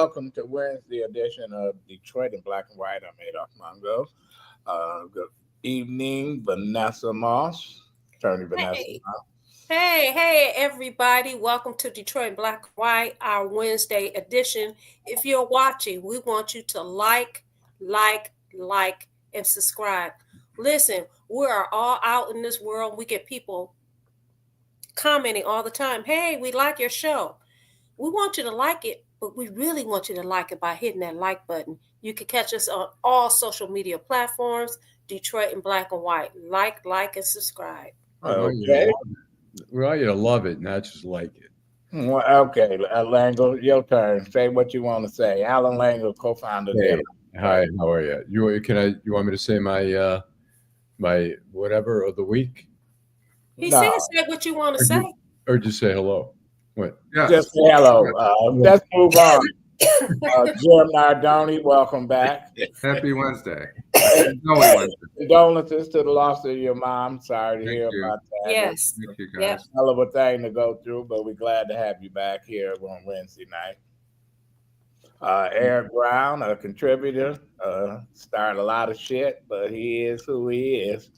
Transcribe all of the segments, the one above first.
welcome to Wednesday edition of Detroit in Black and White. I'm Adolph Mongo. Good evening, Vanessa Moss, attorney Vanessa Hey, Moss. hey, everybody. Welcome to Detroit Black and White, our Wednesday edition. If you're watching, we want you to like, and subscribe. Listen, we are all out in this world. We get people commenting all the time. Hey, we like your show. We want you to like it, but we really want you to like it by hitting that like button. You can catch us on all social media platforms, Detroit in Black and White. Like, and subscribe. Okay. We want you to love it, not just like it. Well, okay, Lengel, your turn. Say what you want to say. Allan Lengel, co-founder there. Hi, how are you? You want me to say my my whatever of the week? He said, say what you want to say. Or just say hello. What? Yeah. Just say hello. Let's move on. Jim Nardone, welcome back. Happy Wednesday. Condolences to the loss of your mom. Sorry to hear about that. Yes. Thank you, guys. Yep. Hell of a thing to go through, but we're glad to have you back here on Wednesday night. Eric Brown, a contributor, started a lot of shit, but he is who he is.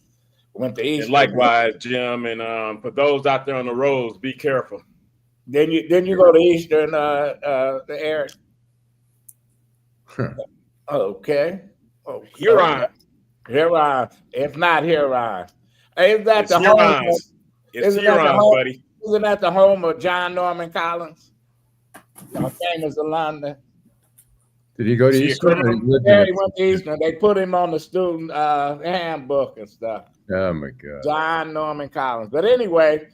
Went to East. Likewise, Jim, and for those out there on the roads, be careful. Then you go to Eastern, Eric. Okay. Huron. Huron. If not Huron. Is that It's the Hurons. home? It's Hurons, buddy. Isn't that the home of John Norman Collins? Our famous alumni. Did he go to Eastern? Yeah, he went to Eastern. They put him on the student handbook and stuff. Oh my God. John Norman Collins. But anyway,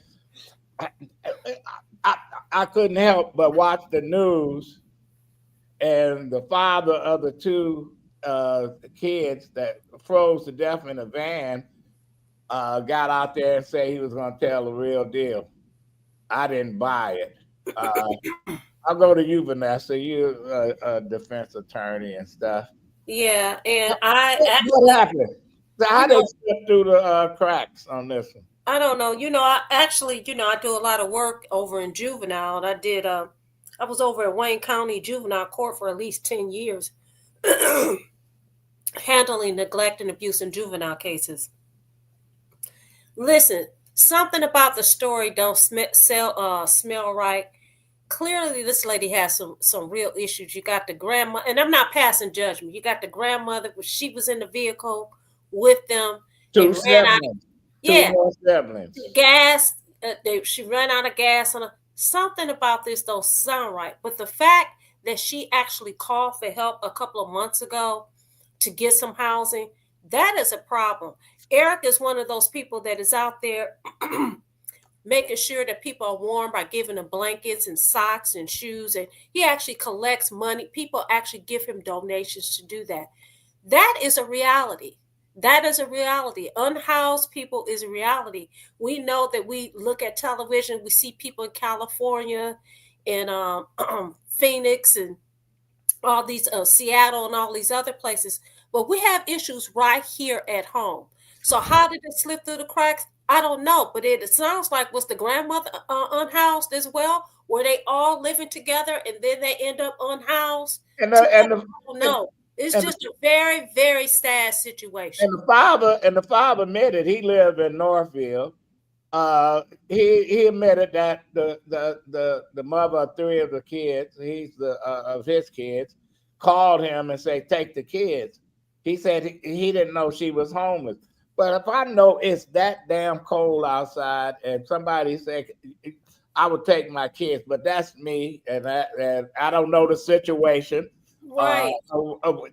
I couldn't help but watch the news, and the father of the two kids that froze to death in a van got out there and said he was going to tell the real deal. I didn't buy it. I'll go to you, Vanessa. You're a defense attorney and stuff. Yeah, and what happened? How did they slip through the cracks on this one? I don't know. I do a lot of work over in juvenile. And I was over at Wayne County Juvenile Court for at least 10 years, handling neglect and abuse in juvenile cases. Listen, something about the story don't smell right. Clearly, this lady has some real issues. You got the grandma, and I'm not passing judgment. You got the grandmother, she was in the vehicle with them. Two siblings. Yeah, siblings. Gas. She ran out of gas on her. Something about this don't sound right. But the fact that she actually called for help a couple of months ago to get some housing, that is a problem. Eric is one of those people that is out there making sure that people are warm by giving them blankets and socks and shoes. And he actually collects money. People actually give him donations to do that. That is a reality. That is a reality. Unhoused people is a reality. We know that we look at television, we see people in California and Phoenix and all these Seattle and all these other places, but we have issues right here at home. So how did it slip through the cracks? I don't know, but it sounds like was the grandmother unhoused as well? Were they all living together and then they end up unhoused? I don't know. It's just a very, very sad situation. And the father admitted he lived in Northfield. He admitted that the mother of three of the kids, of his kids, called him and said, "Take the kids." He said he didn't know she was homeless. But if I know it's that damn cold outside, and somebody said I would take my kids, but that's me, and I don't know the situation. Right.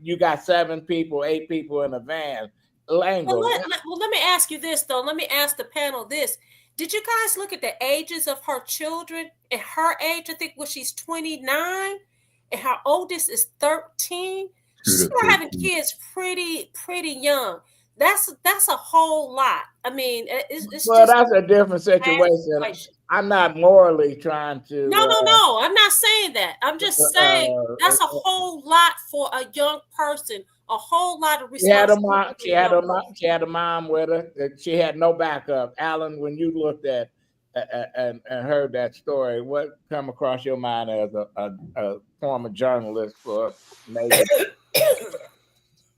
You got 7 people, 8 people in a van. Lengel. Well, let me ask you this, though. Let me ask the panel this. Did you guys look at the ages of her children? At her age, I think, she's 29, and her oldest is 13. She's having kids pretty young. That's a whole lot. I mean, it's well, that's a different situation. I'm not morally trying to. No. I'm not saying that. I'm just saying that's a whole lot for a young person. A whole lot of responsibility. She had a mom with her. She had no backup. Allan, when you looked at and heard that story, what come across your mind as a former journalist for maybe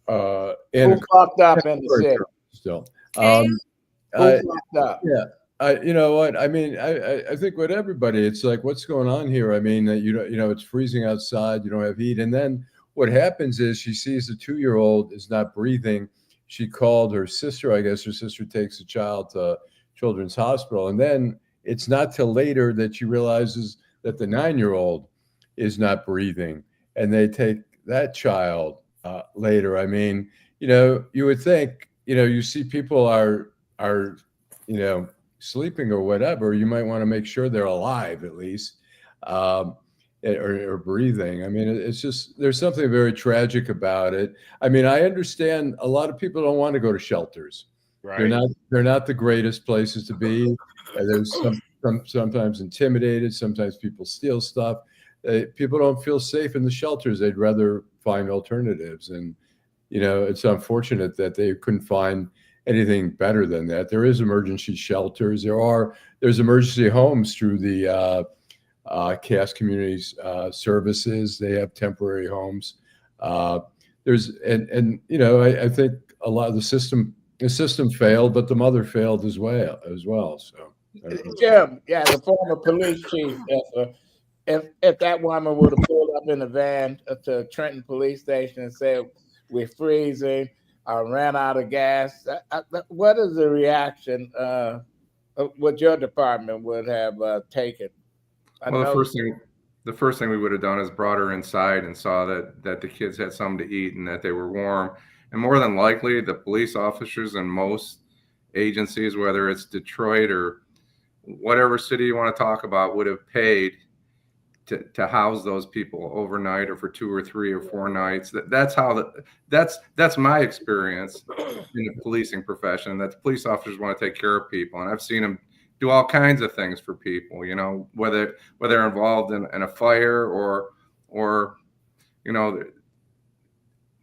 And who fucked up in the city? still. And Who fucked up? Yeah. You know what? I mean, I think with everybody, it's like, what's going on here? I mean, it's freezing outside. You don't have heat. And then what happens is she sees the 2-year-old is not breathing. She called her sister. I guess her sister takes the child to Children's Hospital. And then it's not till later that she realizes that the 9-year-old is not breathing. And they take that child later. I mean, you would think, you see people are sleeping or whatever, you might want to make sure they're alive at least, or breathing. I mean, it's just, there's something very tragic about it. I mean, I understand a lot of people don't want to go to shelters. Right. They're not the greatest places to be. There's sometimes intimidated. Sometimes people steal stuff. People don't feel safe in the shelters. They'd rather find alternatives. And, it's unfortunate that they couldn't find anything better than that. There is emergency shelters. There's emergency homes through the Cass Communities Services. They have temporary homes. I think a lot of the system failed, but the mother failed as well. So, Jim, the former police chief, if that woman would have pulled up in a van to Trenton Police Station and said, "We're freezing, I ran out of gas," what is the reaction what your department would have taken? The first thing we would have done is brought her inside and saw that the kids had something to eat and that they were warm. And more than likely, the police officers in most agencies, whether it's Detroit or whatever city you want to talk about, would have paid to house those people overnight or for 2 or 3 or 4 nights. That's my experience in the policing profession, that the police officers want to take care of people. And I've seen them do all kinds of things for people, whether they're involved in a fire or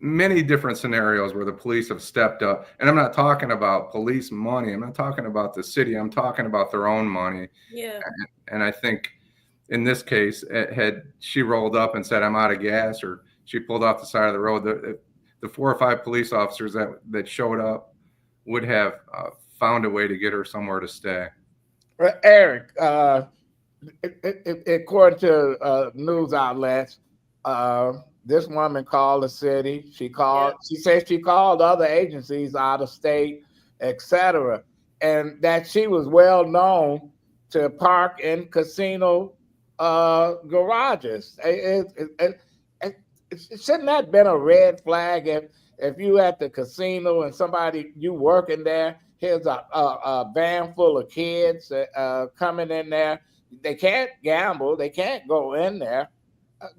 many different scenarios where the police have stepped up. And I'm not talking about police money. I'm not talking about the city. I'm talking about their own money. Yeah. And I think in this case, had she rolled up and said, "I'm out of gas," or she pulled off the side of the road, the 4 or 5 police officers that showed up would have found a way to get her somewhere to stay. Eric, according to news outlets, this woman called the city. She said she called other agencies out of state, etc., and that she was well known to park in casino garages. Shouldn't that been a red flag if you at the casino and somebody you working there? Here's a van full of kids coming in there. They can't gamble. They can't go in there.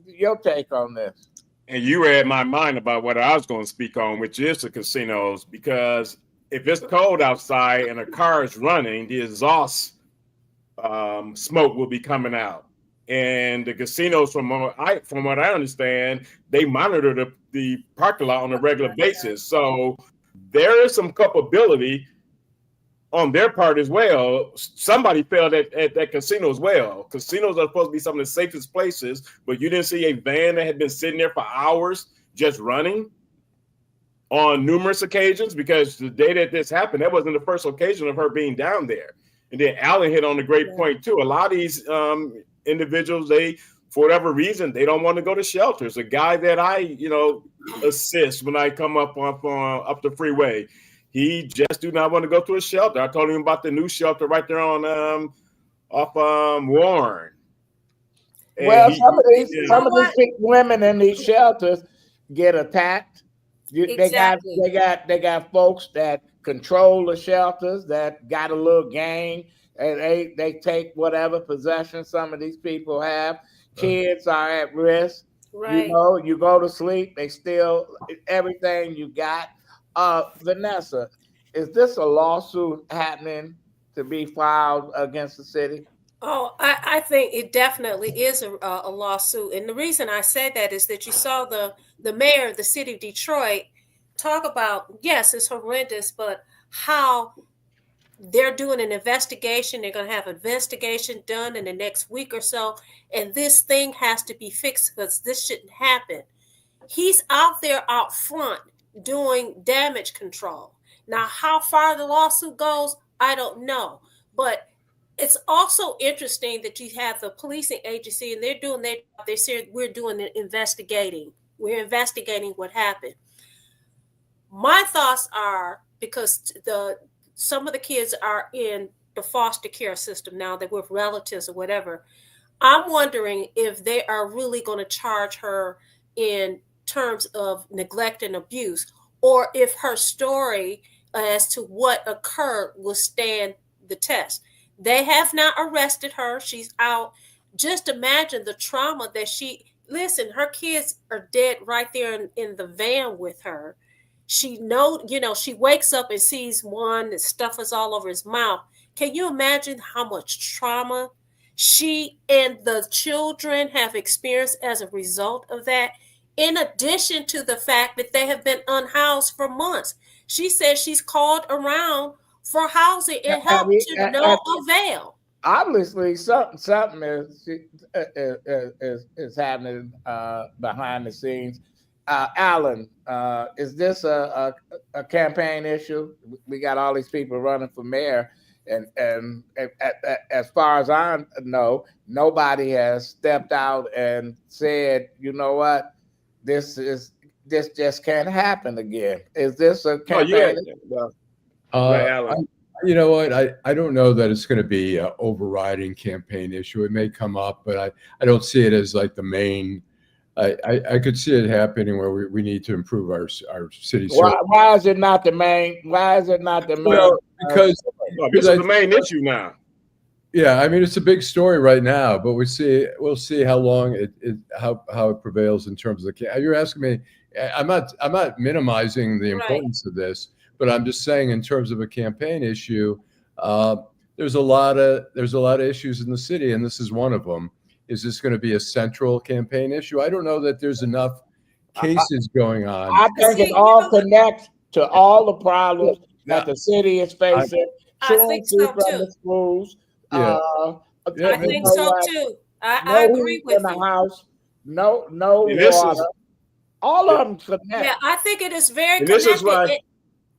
Your take on this? And you read my mind about what I was going to speak on, which is the casinos, because if it's cold outside and a car is running, the exhaust smoke will be coming out. And the casinos, from what I understand, they monitor the parking lot on a regular basis. So there is some culpability on their part as well. Somebody failed at that casino as well. Casinos are supposed to be some of the safest places, but you didn't see a van that had been sitting there for hours just running on numerous occasions, because the day that this happened, that wasn't the first occasion of her being down there. And then Allan hit on a great point too. A lot of these individuals, they, for whatever reason, they don't want to go to shelters. A guy that I, assist when I come up the freeway, he just do not want to go to a shelter. I told him about the new shelter right there on off Warren. And well, some of these women in these shelters get attacked. Exactly. They got folks that control the shelters that got a little gang, and they take whatever possession some of these people have. Kids are at risk. Right. You go to sleep, they steal everything you got. Vanessa, is this a lawsuit happening to be filed against the city? Oh, I think it definitely is a lawsuit. And the reason I said that is that you saw the mayor of the city of Detroit talk about, yes, it's horrendous, but how they're doing an investigation. They're going to have an investigation done in the next week or so. And this thing has to be fixed because this shouldn't happen. He's out there out front doing damage control. Now, how far the lawsuit goes, I don't know. But it's also interesting that you have the policing agency and they're doing their job. They said we're doing the investigating. We're investigating what happened. My thoughts are, because some of the kids are in the foster care system now, they're with relatives or whatever. I'm wondering if they are really going to charge her in terms of neglect and abuse, or if her story as to what occurred will stand the test. They have not arrested her. She's out. Just imagine the trauma that her kids are dead right there in the van with her. She she wakes up and sees one, and stuff is all over his mouth. Can you imagine how much trauma she and the children have experienced as a result of that? In addition to the fact that they have been unhoused for months. She says she's called around for housing and help to no avail. Obviously, something is happening behind the scenes. Allan, is this a campaign issue? We got all these people running for mayor, and as far as I know, nobody has stepped out and said, you know what, this just can't happen again. Is this a campaign? You know what? I don't know that it's going to be an overriding campaign issue. It may come up, but I don't see it as like the main. I could see it happening where we need to improve our city. Why is it not the main? Why is it not the main? Well, because this is the main issue now. Yeah, I mean it's a big story right now, but we'll see how long how it prevails in terms of the. You're asking me. I'm not minimizing the importance of this, but I'm just saying in terms of a campaign issue, there's a lot of issues in the city, and this is one of them. Is this going to be a central campaign issue? I don't know that there's enough cases going on. I think it all connects to all the problems that the city is facing. I think so too. Schools. Yeah. I think so too. I agree with you. In the house, no water. All of them connect. Yeah, I think it is very connected.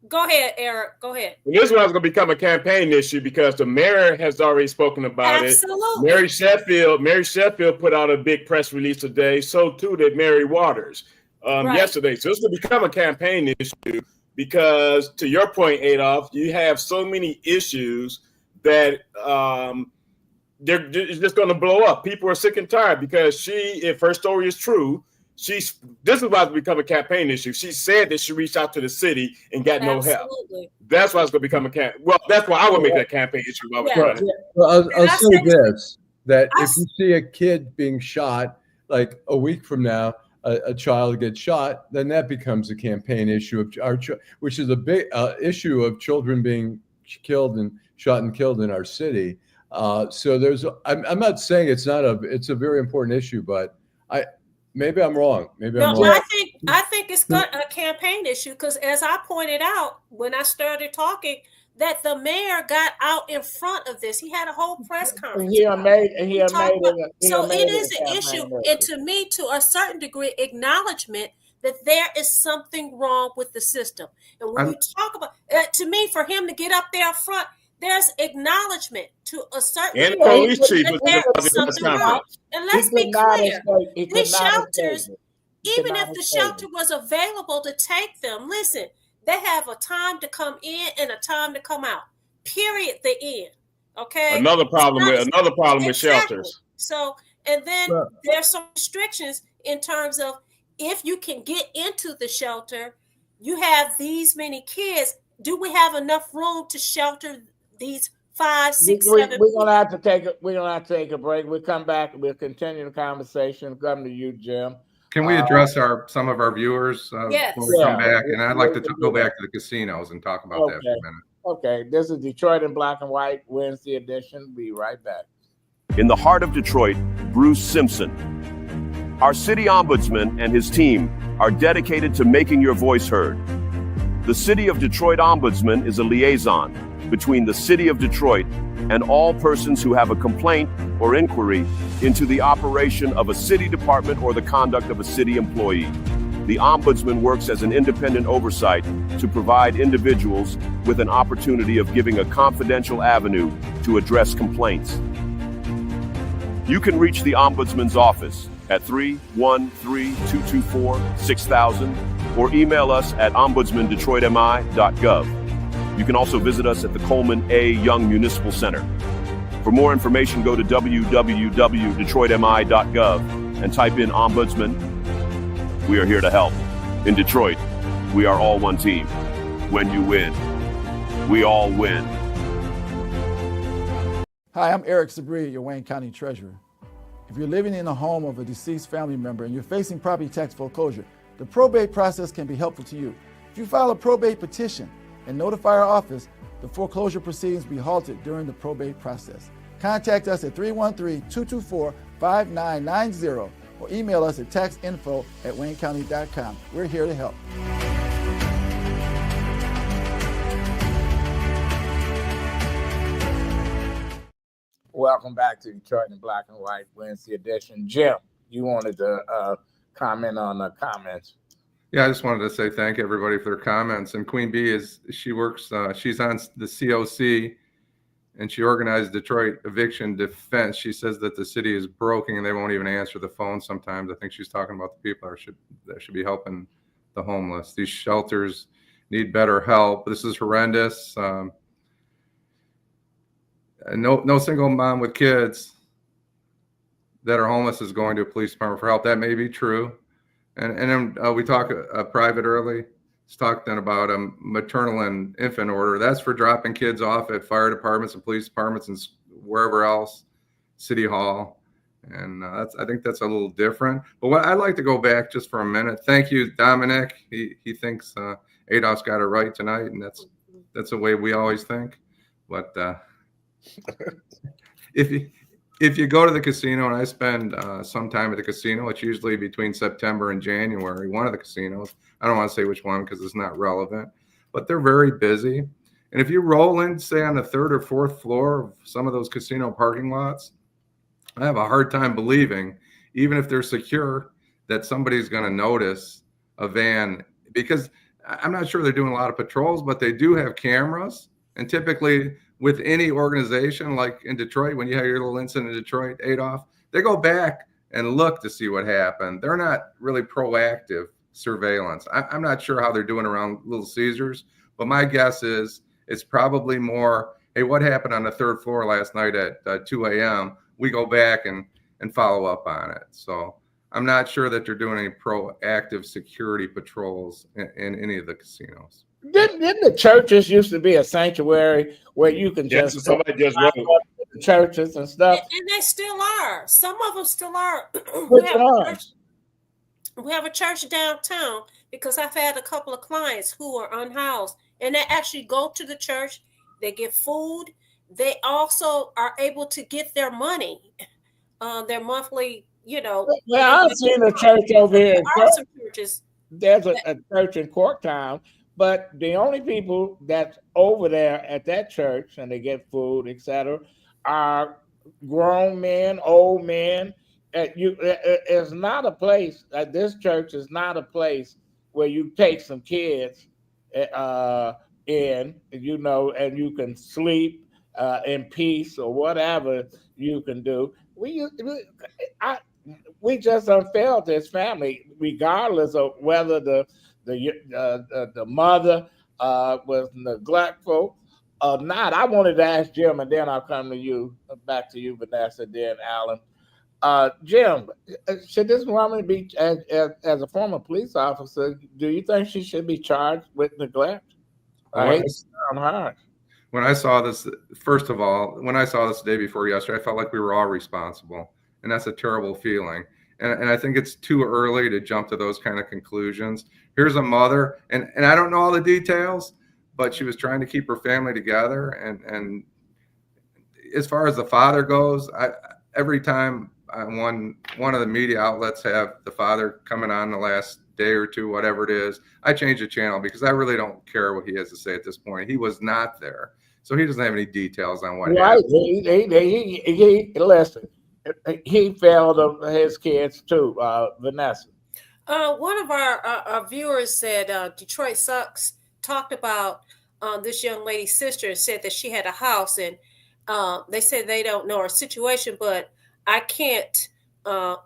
Go ahead, Eric. Go ahead. And this one's going to become a campaign issue because the mayor has already spoken about it. Absolutely. Mary Sheffield put out a big press release today. So too did Mary Waters yesterday. So it's going to become a campaign issue because, to your point, Adolph, you have so many issues that it's just going to blow up. People are sick and tired because if her story is true, this is about to become a campaign issue. She said that she reached out to the city and got no help. That's why it's going to become a campaign. Well, that's why I would make that campaign issue. Well, I'll say this: that if you see a kid being shot, like a week from now, a child gets shot, then that becomes a campaign issue which is a big issue of children being killed and shot and killed in our city. So I'm not saying it's a very important issue, but maybe I'm wrong. I think it's got a campaign issue because, as I pointed out when I started talking, that the mayor got out in front of this. He had a whole press conference. So it is an issue, and to me, to a certain degree, acknowledgement that there is something wrong with the system. And when you talk about, to me, for him to get up there up front, there's acknowledgement to a certain and police chief that there is something wrong. And let's be clear, these shelters, even if the shelter was available to take them, listen, they have a time to come in and a time to come out. Period. The end. Okay. Another problem with shelters. So, and then there's some restrictions in terms of if you can get into the shelter, you have these many kids. Do we have enough room to shelter these 5, 6, 7? We're gonna have to take a break. We'll come back. We'll continue the conversation. Come to you, Jim. Can we address some of our viewers yes. when we come back? And I'd like to go back to the casinos and talk about that for a minute. Okay, this is Detroit in Black and White, Wednesday edition. Be right back. In the heart of Detroit, Bruce Simpson. Our city ombudsman and his team are dedicated to making your voice heard. The City of Detroit Ombudsman is a liaison between the City of Detroit and all persons who have a complaint or inquiry into the operation of a city department or the conduct of a city employee. The Ombudsman works as an independent oversight to provide individuals with an opportunity of giving a confidential avenue to address complaints. You can reach the Ombudsman's office at 313-224-6000 or email us at ombudsmandetroitmi.gov. You can also visit us at the Coleman A. Young Municipal Center. For more information, go to www.detroitmi.gov and type in Ombudsman. We are here to help. In Detroit, we are all one team. When you win, we all win. Hi, I'm Eric Sabri, your Wayne County Treasurer. If you're living in the home of a deceased family member and you're facing property tax foreclosure, the probate process can be helpful to you. If you file a probate petition and notify our office, the foreclosure proceedings will be halted during the probate process. Contact us at 313-224-5990 or email us at taxinfo@waynecounty.com. We're here to help. Welcome back to Detroit in Black and White Wednesday edition. Jim, you wanted to comment on the comments. Yeah, I just wanted to say thank everybody for their comments. And Queen Bee she's on the COC, and she organized Detroit Eviction Defense. She says that the city is broken and they won't even answer the phone sometimes. I think she's talking about the people that should be helping the homeless. These shelters need better help. This is horrendous. No single mom with kids that are homeless is going to a police department for help. That may be true. And then we talk private early. Let's talk then about a maternal and infant order. That's for dropping kids off at fire departments and police departments and wherever else, City Hall. And I think that's a little different. But I'd like to go back just for a minute. Thank you, Dominic. He thinks Adolph's got it right tonight, and that's the way we always think. But if you go to the casino, and I spend some time at the casino, it's usually between September and January, one of the casinos. I don't want to say which one because it's not relevant, but they're very busy. And if you roll in, say, on the third or fourth floor of some of those casino parking lots, I have a hard time believing, even if they're secure, that somebody's going to notice a van, because I'm not sure they're doing a lot of patrols, but they do have cameras. And typically with any organization, like in Detroit, when you have your little incident in Detroit, Adolph, they go back and look to see what happened. They're not really proactive surveillance. I'm not sure how they're doing around Little Caesars, but my guess is it's probably more, hey, what happened on the third floor last night at 2 a.m.? We go back and follow up on it. So I'm not sure that they're doing any proactive security patrols in any of the casinos. Didn't the churches used to be a sanctuary where you can just somebody just wrote the churches and stuff? And they still are. Some of them still are. We have a church downtown because I've had a couple of clients who are unhoused, and they actually go to the church. They get food. They also are able to get their money, their monthly, Well, I've seen a church over here. There are some churches. There's a church in Corktown, but the only people that's over there at that church and they get food, etc., are grown men, old men. It's not a place. This church is not a place where you take some kids in, and you can sleep in peace or whatever you can do. We just don't fail this family, regardless of whether the mother was neglectful or not. I wanted to ask Jim, and then I'll come to you, back to you, Vanessa, then Allan. Jim, should this woman be, as a former police officer, do you think she should be charged with neglect? When I saw this, first of all, the day before yesterday, I felt like we were all responsible, and that's a terrible feeling. And I think it's too early to jump to those kind of conclusions. Here's a mother, and I don't know all the details, but she was trying to keep her family together. And as far as the father goes, every time one of the media outlets have the father coming on the last day or two, whatever it is, I change the channel because I really don't care what he has to say at this point. He was not there. So he doesn't have any details on what Right. happened. Listen, he failed his kids too, Vanessa. One of our viewers said Detroit Sucks talked about this young lady's sister and said that she had a house, and they said they don't know her situation, but I can't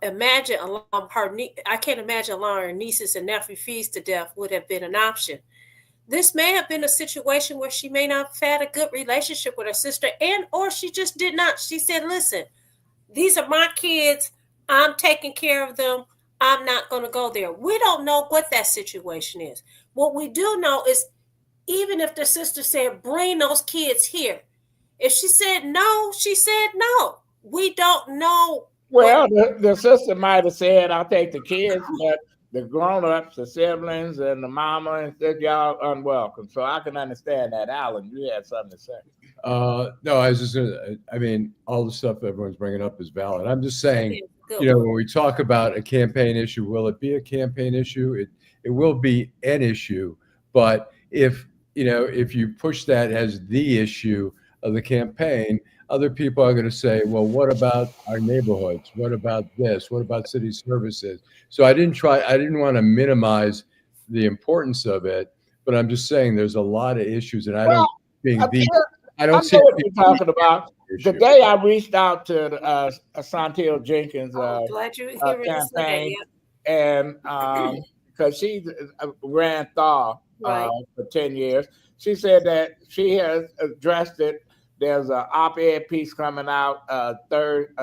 imagine allowing her nieces and nephew fees to death would have been an option. This may have been a situation where she may not have had a good relationship with her sister, or she just did not. She said, listen, these are my kids. I'm taking care of them. I'm not going to go there. We don't know what that situation is. What we do know is even if the sister said, bring those kids here, if she said no, she said no. We don't know. Well, the sister might have said, I'll take the kids, but the grown-ups, the siblings, and the mama, and said, y'all unwelcome. So I can understand that. Allan, you had something to say. No, I was just I mean, all the stuff everyone's bringing up is valid. I'm just saying, when we talk about a campaign issue, will it be a campaign issue? It will be an issue, but if you push that as the issue of the campaign, other people are going to say, well, what about our neighborhoods? What about this? What about city services? So I didn't want to minimize the importance of it, but I'm just saying there's a lot of issues, and I don't see what you're talking about. The day I reached out to Santil Jenkins' campaign, and because she ran Thaw for 10 years, she said that she has addressed it. There's an op-ed piece coming out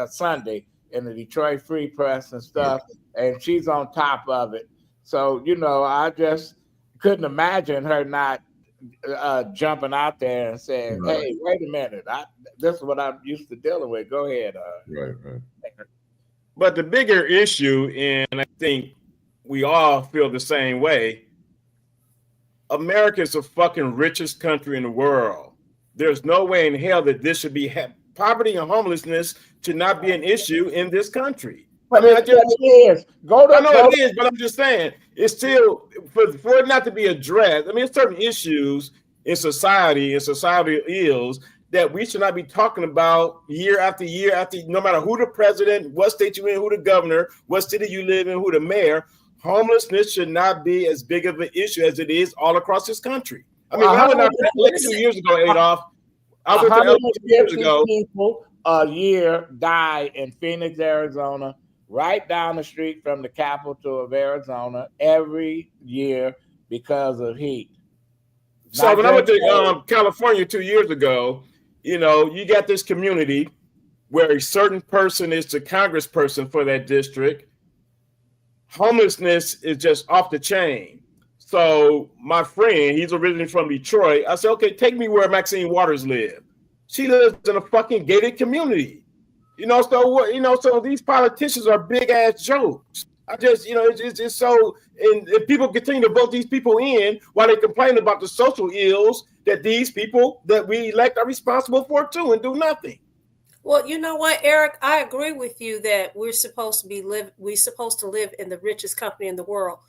Sunday in the Detroit Free Press and stuff, and she's on top of it. So, I just couldn't imagine her not jumping out there and saying, hey, wait a minute, this is what I'm used to dealing with. Go ahead. Right. But the bigger issue, and I think we all feel the same way, America is the fucking richest country in the world. There's no way in hell that this should be poverty and homelessness should not be an issue in this country. But it is. I know it is, but I'm just saying it's still for it not to be addressed. I mean, certain issues in society and societal ills that we should not be talking about year after year after, no matter who the president, what state you're in, who the governor, what city you live in, who the mayor. Homelessness should not be as big of an issue as it is all across this country. I mean, I went out there 2 years ago, Adolph. I went to 2 years ago. People a year die in Phoenix, Arizona, right down the street from the capital of Arizona every year because of heat. So when I went to California 2 years ago, you got this community where a certain person is the congressperson for that district. Homelessness is just off the chain. So my friend, he's originally from Detroit. I said, okay, take me where Maxine Waters lives. She lives in a fucking gated community. So these politicians are big ass jokes. I just, it's just so, and people continue to vote these people in while they complain about the social ills that these people that we elect are responsible for too, and do nothing. Well, you know what, Eric, I agree with you that we're supposed to live in the richest country in the world.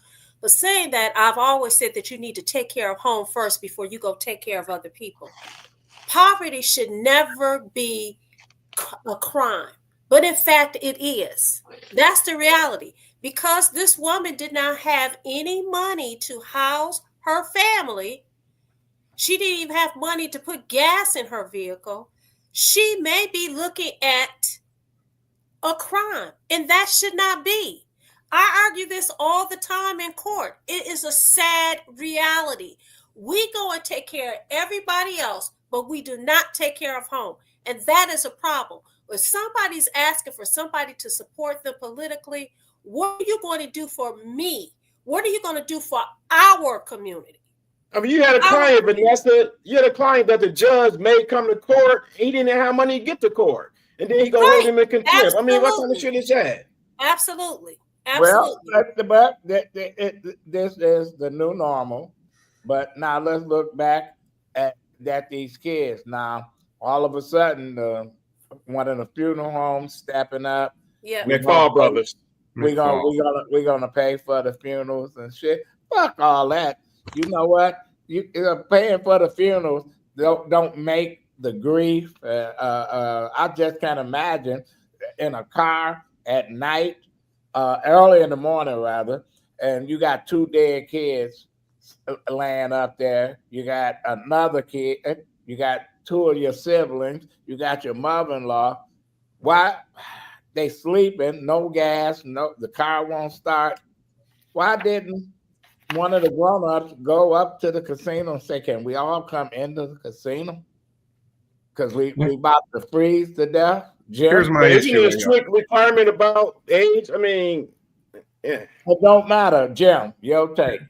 But saying that, I've always said that you need to take care of home first before you go take care of other people. Poverty should never be a crime, but in fact, it is. That's the reality. Because this woman did not have any money to house her family, she didn't even have money to put gas in her vehicle. She may be looking at a crime, and that should not be. I argue this all the time in court. It is a sad reality. We go and take care of everybody else, but we do not take care of home. And that is a problem. If somebody's asking for somebody to support them politically, what are you going to do for me? What are you going to do for our community? I mean, you had a client, Vanessa. You had a client that the judge made come to court. He didn't have money to get to court. And then he go hold him in contempt. Absolutely. I mean, what kind of shit is that? Absolutely. Well, but this is the new normal. But now let's look back at these kids. Now, all of a sudden, one of the funeral homes stepping up. Yeah, McFall Brothers. We're gonna pay for the funerals and shit. Fuck all that. You know what? You're paying for the funerals. don't make the grief. I just can't imagine in a car at night, early in the morning rather, and you got 2 dead kids laying up there. You got another kid. You got 2 of your siblings. You got your mother-in-law. Why they sleeping? No gas. No, the car won't start. Why didn't one of the grown-ups go up to the casino and say, "Can we all come into the casino? Because we about to freeze to death." Jim? Here's my Isn't issue. it a strict requirement about age? I mean, yeah. It don't matter, Jim. Your take.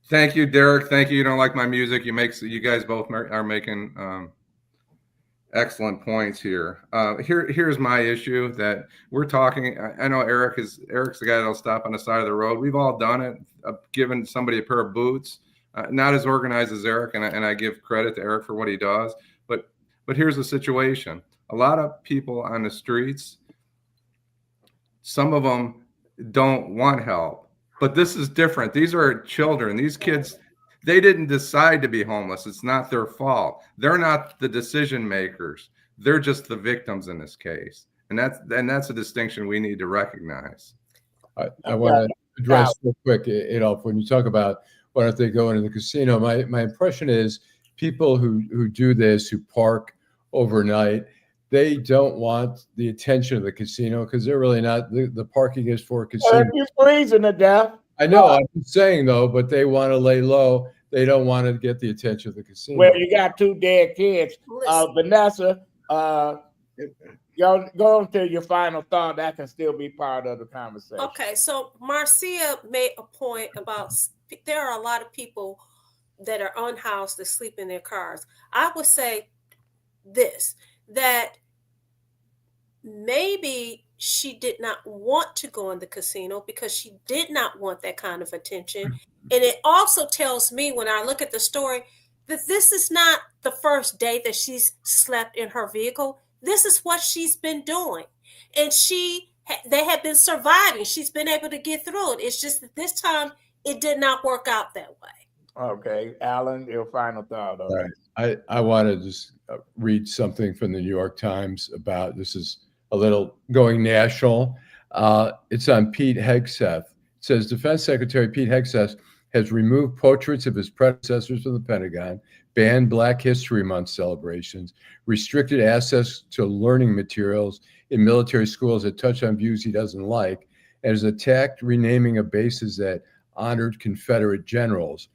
Thank you, Derek. Thank you. You don't like my music. You guys both are making excellent points here. Here's my issue that we're talking. I know Eric's the guy that'll stop on the side of the road. We've all done it. Given somebody a pair of boots, not as organized as Eric, and I give credit to Eric for what he does. But here's the situation. A lot of people on the streets, some of them don't want help, but this is different. These are children. These kids, they didn't decide to be homeless. It's not their fault. They're not the decision makers. They're just the victims in this case. And that's a distinction we need to recognize. I want to address real quick, Adolph, when you talk about why don't they go into the casino, my impression is people who do this, who park overnight, they don't want the attention of the casino because they're really not, the parking is for a casino. If you're freezing to death. I know, I'm saying though, but they want to lay low. They don't want to get the attention of the casino. Well, you got 2 dead kids. Vanessa, go into your final thought. That can still be part of the conversation. Okay, so Marcia made a point about there are a lot of people that are unhoused that sleep in their cars. I would say this, that maybe she did not want to go in the casino because she did not want that kind of attention. And it also tells me when I look at the story that this is not the first day that she's slept in her vehicle. This is what she's been doing. And they have been surviving. She's been able to get through it. It's just that this time it did not work out that way. Okay, Allan, your final thought on right. I want to just read something from the New York Times about, this is a little going national. It's on Pete Hegseth. It says Defense Secretary Pete Hegseth has removed portraits of his predecessors from the Pentagon, banned Black History Month celebrations, restricted access to learning materials in military schools that touch on views he doesn't like, and has attacked renaming of bases that honored Confederate generals.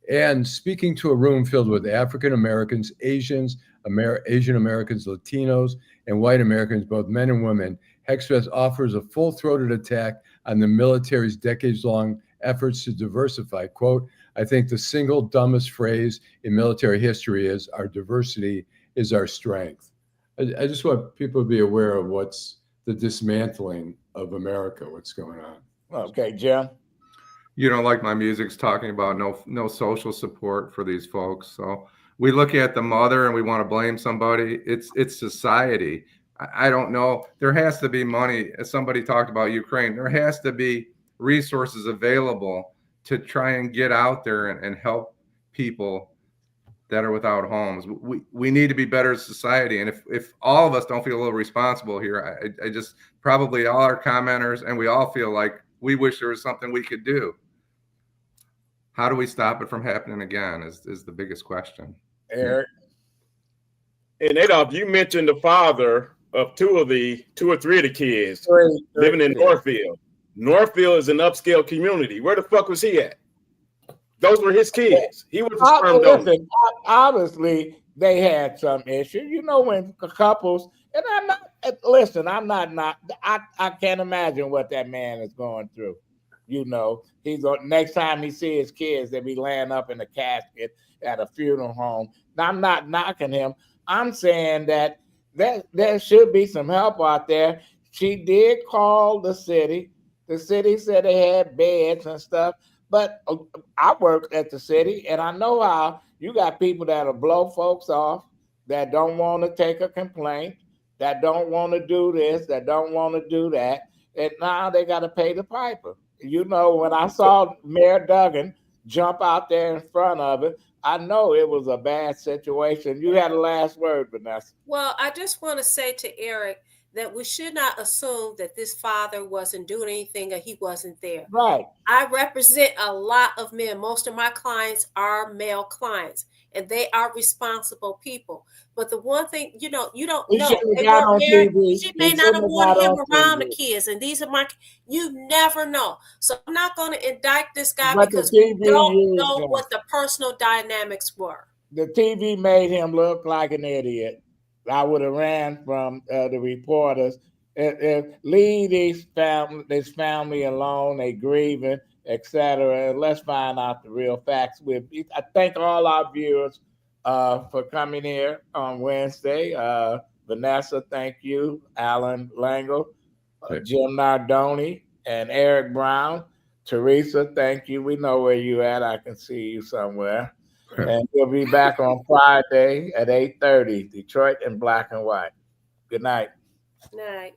And speaking to a room filled with African Americans, Asian Americans, Latinos, and white Americans, both men and women, Hegseth offers a full-throated attack on the military's decades-long efforts to diversify. Quote, I think the single dumbest phrase in military history is, our diversity is our strength. I just want people to be aware of what's the dismantling of America, what's going on. Okay, Jim. You don't like my music's talking about no social support for these folks. So we look at the mother and we want to blame somebody. It's society. I don't know. There has to be money. As somebody talked about Ukraine, there has to be resources available to try and get out there and help people that are without homes. We need to be better as society. And if all of us don't feel a little responsible here, I just, probably all our commenters, and we all feel like we wish there was something we could do. How do we stop it from happening again is the biggest question. Eric. And Adolph, you mentioned the father of two or three of the kids living in Northfield. Northfield is an upscale community. Where the fuck was he at? Those were his kids. He was a sperm donor. Obviously, they had some issue. You know, when couples, and I can't imagine what that man is going through. You know, next time he sees his kids, they'll be laying up in a casket at a funeral home. Now, I'm not knocking him. I'm saying that there should be some help out there. She did call the city. The city said they had beds and stuff. But I worked at the city, and I know how you got people that'll blow folks off, that don't want to take a complaint, that don't want to do this, that don't want to do that, and now they got to pay the piper. You know, when I saw Mayor Duggan jump out there in front of it. I know it was a bad situation. You had the last word, Vanessa. Well, I just want to say to Eric that we should not assume that this father wasn't doing anything or he wasn't there. Right. I represent a lot of men. Most of my clients are male clients, and they are responsible people. But the one thing, you don't know. They weren't married. She may not have wanted him around the kids, and these are my. You never know. So I'm not going to indict this guy because we don't know what the personal dynamics were. The TV made him look like an idiot. I would have ran from the reporters. Leave this family alone. They grieving, etc. Let's find out the real facts. I thank all our viewers for coming here on Wednesday. Vanessa, thank you. Allan Lengel, Jim Nardone, and Eric Brown. Teresa, thank you. We know where you at. I can see you somewhere. And we'll be back on Friday at 8:30. Detroit in black and white. Good night. Good night.